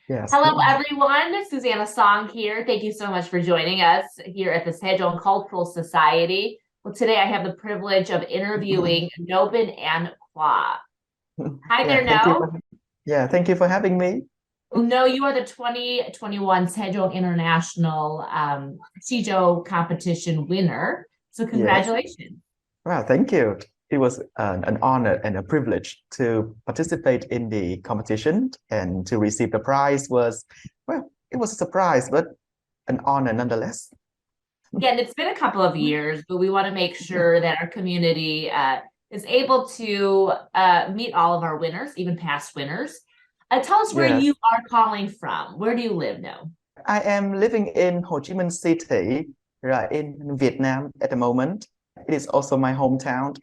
Yes. Hello, everyone. Susanna Song here. Thank you so much for joining us here at the Sejong Cultural Society. Well, today I have the privilege of interviewing Ngô Bình Anh Khoa. Hi Yeah, there, No. thank you for having me. No, you are the 2021 Sejong International Sijo competition winner. So Yes. congratulations. Wow, thank you. It was an honor and a privilege to participate in the competition, and to receive the prize was, well, it was a surprise, but an honor nonetheless. Yeah, and it's been a couple of years, but we want to make sure that our community is able to meet all of our winners, even past winners. Tell us where you Yes. are calling from. Where do you live now? I am living in Ho Chi Minh City, right, in Vietnam at the moment. It is also my hometown.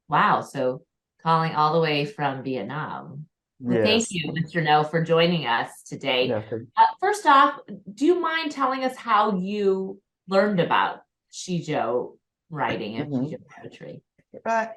Wow, so calling all the way from Vietnam. Well, thank Yes. you, Mr. No, for joining us today. Yeah. First off, do you mind telling us how you learned about Shijo writing and Mhm. Shijo poetry? Right.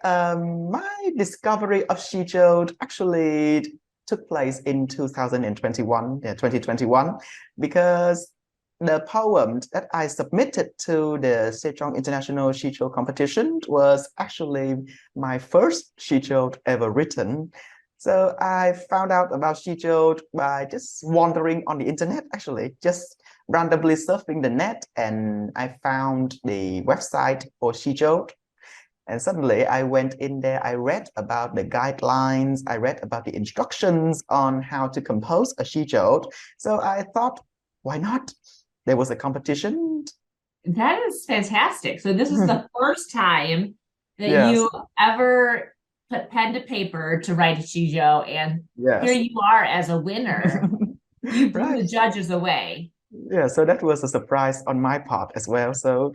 My discovery of Sijo actually took place in 2021, yeah, 2021, because the poem that I submitted to the Sejong International Sijo competition was actually my first Sijo ever written. So I found out about Sijo by just wandering on the internet, actually, just randomly surfing the net, and I found the website for Sijo, and suddenly I went in there, I read about the guidelines, I read about the instructions on how to compose a shijo. So I thought, why not? There was a competition. That is fantastic. So this is the first time that Yes, you ever put pen to paper to write a Shijo, and here yes. you are as a winner. You blew Right. the judges away. Yeah, so that was a surprise on my part as well. So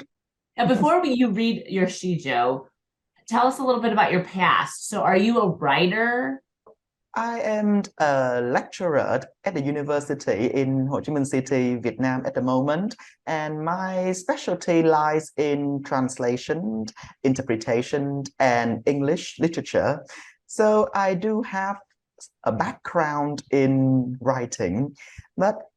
Now, you read your Shijo, tell us a little bit about your past. So are you a writer? I am a lecturer at the university in Ho Chi Minh City, Vietnam at the moment, and my specialty lies in translation, interpretation, and English literature. So I do have a background in writing, but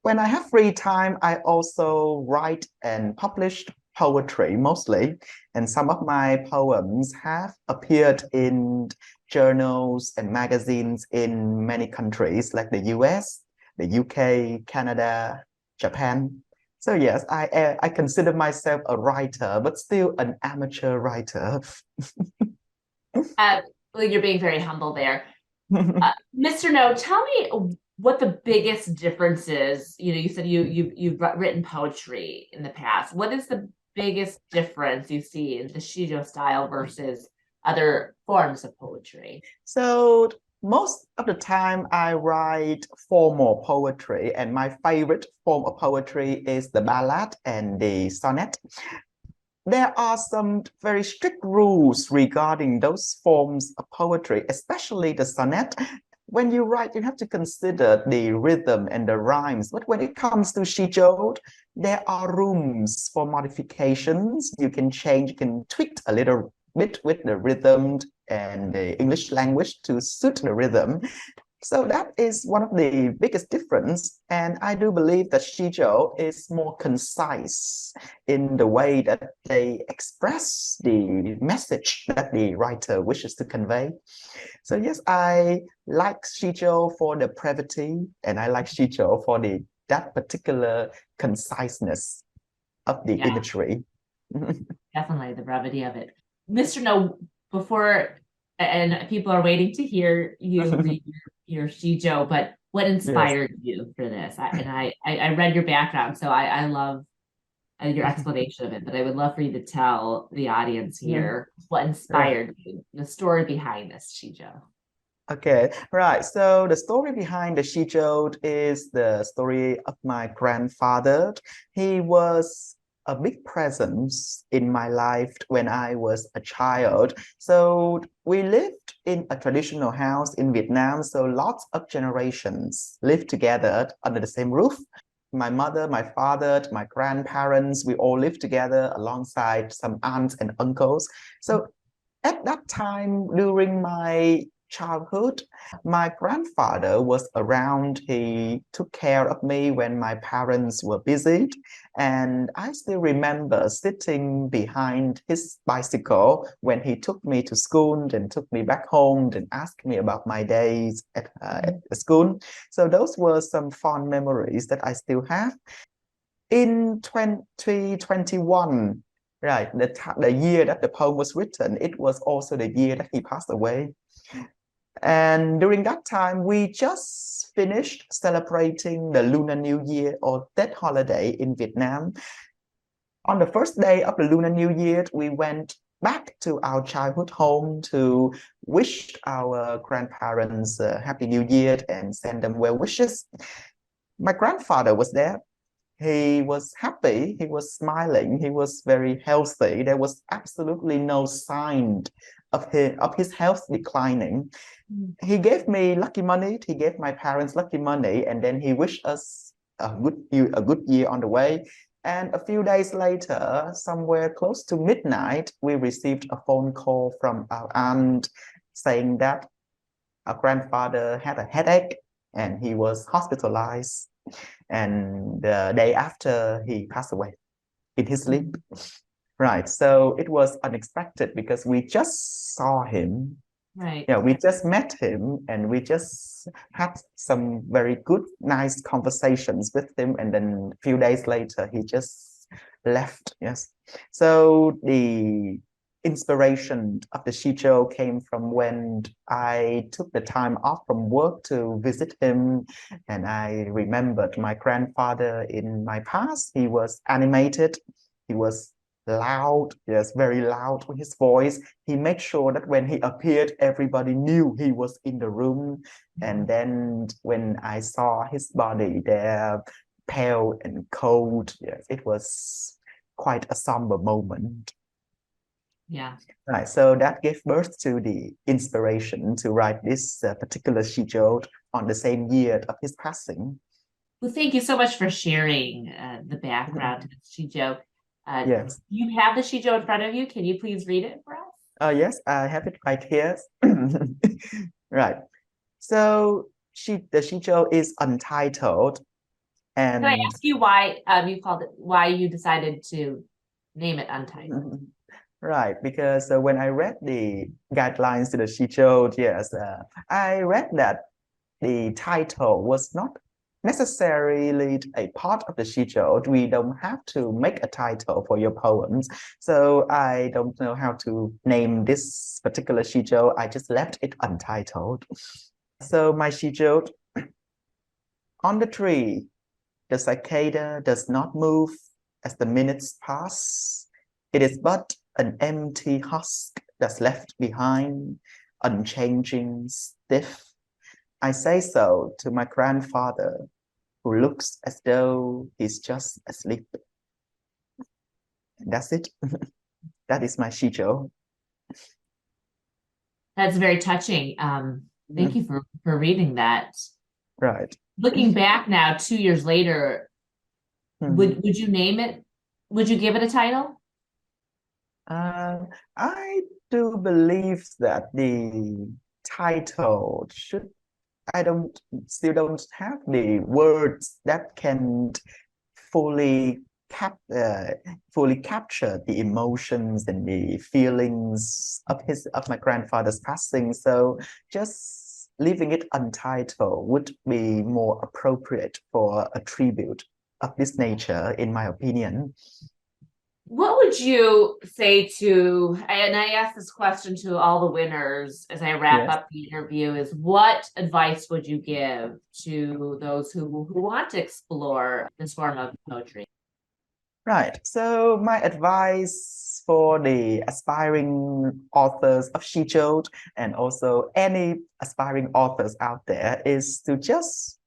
when I have free time, I also write and publish poetry mostly, and some of my poems have appeared in journals and magazines in many countries like the US, the UK, Canada, Japan. So yes, I consider myself a writer, but still an amateur writer. Uh, well, you're being very humble there. Mr. No, tell me what the biggest difference is. You know, you said you've written poetry in the past. What is the biggest difference you see in the Shijo style versus other forms of poetry? So most of the time I write formal poetry, and my favorite form of poetry is the ballad and the sonnet. There are some very strict rules regarding those forms of poetry, especially the sonnet. When you write, you have to consider the rhythm and the rhymes. But when it comes to shijo, there are rooms for modifications. You can change, you can tweak a little bit with the rhythm and the English language to suit the rhythm. So that is one of the biggest difference. And I do believe that Shijo is more concise in the way that they express the message that the writer wishes to convey. So yes, I like Shijo for the brevity, and I like Shijo for the that particular conciseness of the Yeah, imagery. definitely the brevity of it. Mr. No, before and people are waiting to hear you read your Shijo, but what Yes. inspired you for this? I read your background, so I love your explanation of it, but I would love for you to tell the audience here what Right. inspired you, the story behind this Shijo. Okay, right. So the story behind the Shijo is the story of my grandfather. He was a big presence in my life when I was a child. So we lived in a traditional house in Vietnam. So lots of generations lived together under the same roof. My mother, my father, my grandparents, we all lived together alongside some aunts and uncles. So at that time during my childhood. My grandfather was around. He took care of me when my parents were busy. And I still remember sitting behind his bicycle when he took me to school and took me back home and asked me about my days at the school. So those were some fond memories that I still have. In 2021, right, the year that the poem was written, it was also the year that he passed away. And during that time, we just finished celebrating the Lunar New Year or Tết holiday in Vietnam. On the first day of the Lunar New Year, we went back to our childhood home to wish our grandparents a Happy New Year and send them well wishes. My grandfather was there. He was happy, he was smiling, he was very healthy. There was absolutely no sign of his health declining. He gave me lucky money, he gave my parents lucky money, and then he wished us a good year on the way. And a few days later, somewhere close to midnight, we received a phone call from our aunt saying that our grandfather had a headache and he was hospitalized. And the day after, he passed away in his sleep. Right. So it was unexpected because we just saw him. Right. Yeah, we just met him and we just had some very good, nice conversations with him. And then a few days later, he just left. Yes. So the inspiration of the Sijo came from when I took the time off from work to visit him, and I remembered my grandfather in my past. He was animated, he was loud, yes, very loud with his voice. He made sure that when he appeared, everybody knew he was in the room. And then when I saw his body there, pale and cold, yes, it was quite a somber moment. Yeah. Right, so that gave birth to the inspiration to write this particular Sijo on the same year of his passing. Well, thank you so much for sharing the background to the Sijo. Yes. You have the Sijo in front of you. Can you please read it for us? Yes, I have it right here. Right. So the Sijo is untitled. And can I ask you why you called it, why you decided to name it Untitled? Right, because when I read the guidelines to the Sijo, yes, I read that the title was not necessarily a part of the Sijo. We don't have to make a title for your poems. So I don't know how to name this particular Sijo. I just left it untitled. So my Sijo, on the tree, the cicada does not move as the minutes pass. It is but an empty husk that's left behind, unchanging, stiff. I say so to my grandfather, who looks as though he's just asleep. And that's it. That is my Sijo. That's very touching. Thank you for reading that. Right. Looking back now, 2 years later, would you name it? Would you give it a title? I do believe that the title should. I still don't have the words that can fully capture the emotions and the feelings of my grandfather's passing. So just leaving it untitled would be more appropriate for a tribute of this nature, in my opinion. What would you say to, and I ask this question to all the winners as I wrap up the interview, is what advice would you give to those who want to explore this form of poetry? Right. So my advice for the aspiring authors of Sijo and also any aspiring authors out there is to just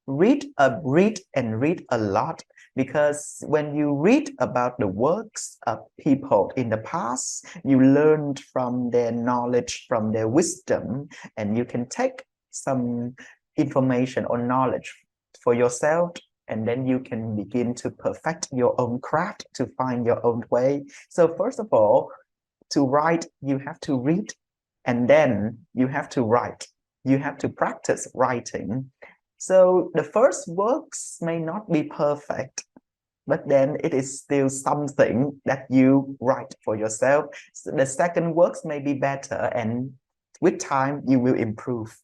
read a lot, because when you read about the works of people in the past, you learned from their knowledge, from their wisdom, and you can take some information or knowledge for yourself, and then you can begin to perfect your own craft, to find your own way. So first of all, to write, you have to read and then you have to write. You have to practice writing. So the first works may not be perfect, but then it is still something that you write for yourself. So the second works may be better, and with time you will improve.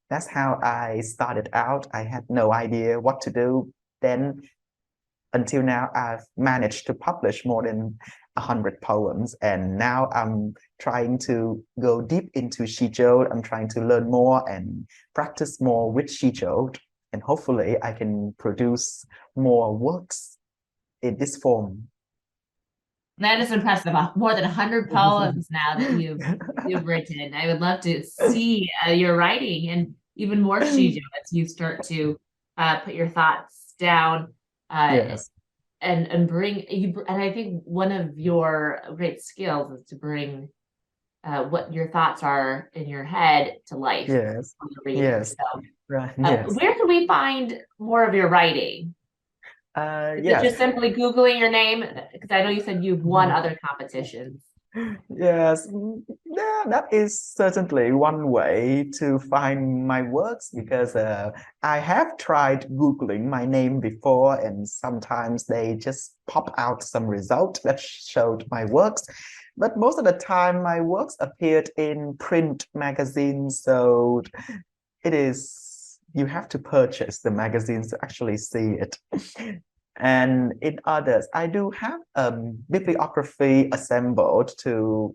That's how I started out. I had no idea what to do. Then until now, I've managed to publish more than 100 poems, and now I'm trying to go deep into Sijo. I'm trying to learn more and practice more with Sijo, and hopefully I can produce more works in this form. That is impressive. More than 100 poems now that you've written. I would love to see your writing and even more Sijo as you start to put your thoughts down Yes. and bring you. And I think one of your great skills is to bring what your thoughts are in your head to life. Yes. On the reader. Yes. So, Right. Yes. where can we find more of your writing? Is it Yes. just simply Googling your name? Because I know you said you've won other competitions. Yes, yeah, that is certainly one way to find my works, because I have tried Googling my name before, and sometimes they just pop out some result that showed my works. But most of the time, my works appeared in print magazines, so it is, you have to purchase the magazines to actually see it. And in others, I do have a bibliography assembled to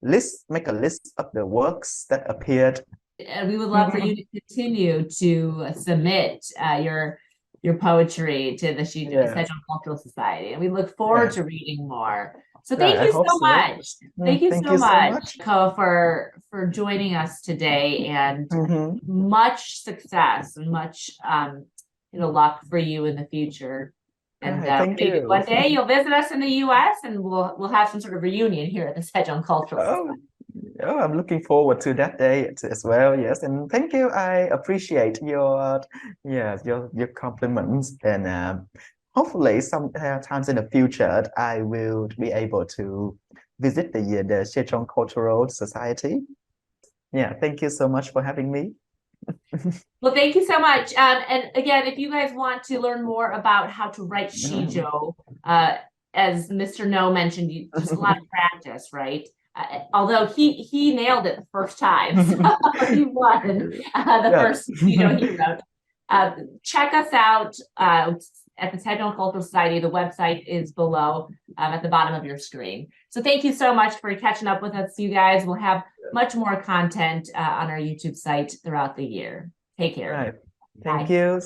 make a list of the works that appeared. And we would love for you to continue to submit your poetry to the Sejong Cultural Society, and we look forward to reading more. So thank you so much. Thank you so much, Ko, for joining us today, and much success and much luck for you in the future. And maybe one day you'll visit us in the US, and we'll have some sort of reunion here at the Sejong Cultural Society. Oh, I'm looking forward to that day as well. Yes, and thank you. I appreciate your compliments, and hopefully sometimes in the future I will be able to visit the Sejong Cultural Society. Yeah, thank you so much for having me. Well, thank you so much. And again, if you guys want to learn more about how to write Sijo, as Mr. No mentioned, just a lot of practice, right? Although he nailed it the first time, so he won the first Sijo he wrote. Check us out at the Sejong Cultural Society. The website is below at the bottom of your screen. So thank you so much for catching up with us, you guys. We'll have much more content on our YouTube site throughout the year. Take care. Right. Thank you.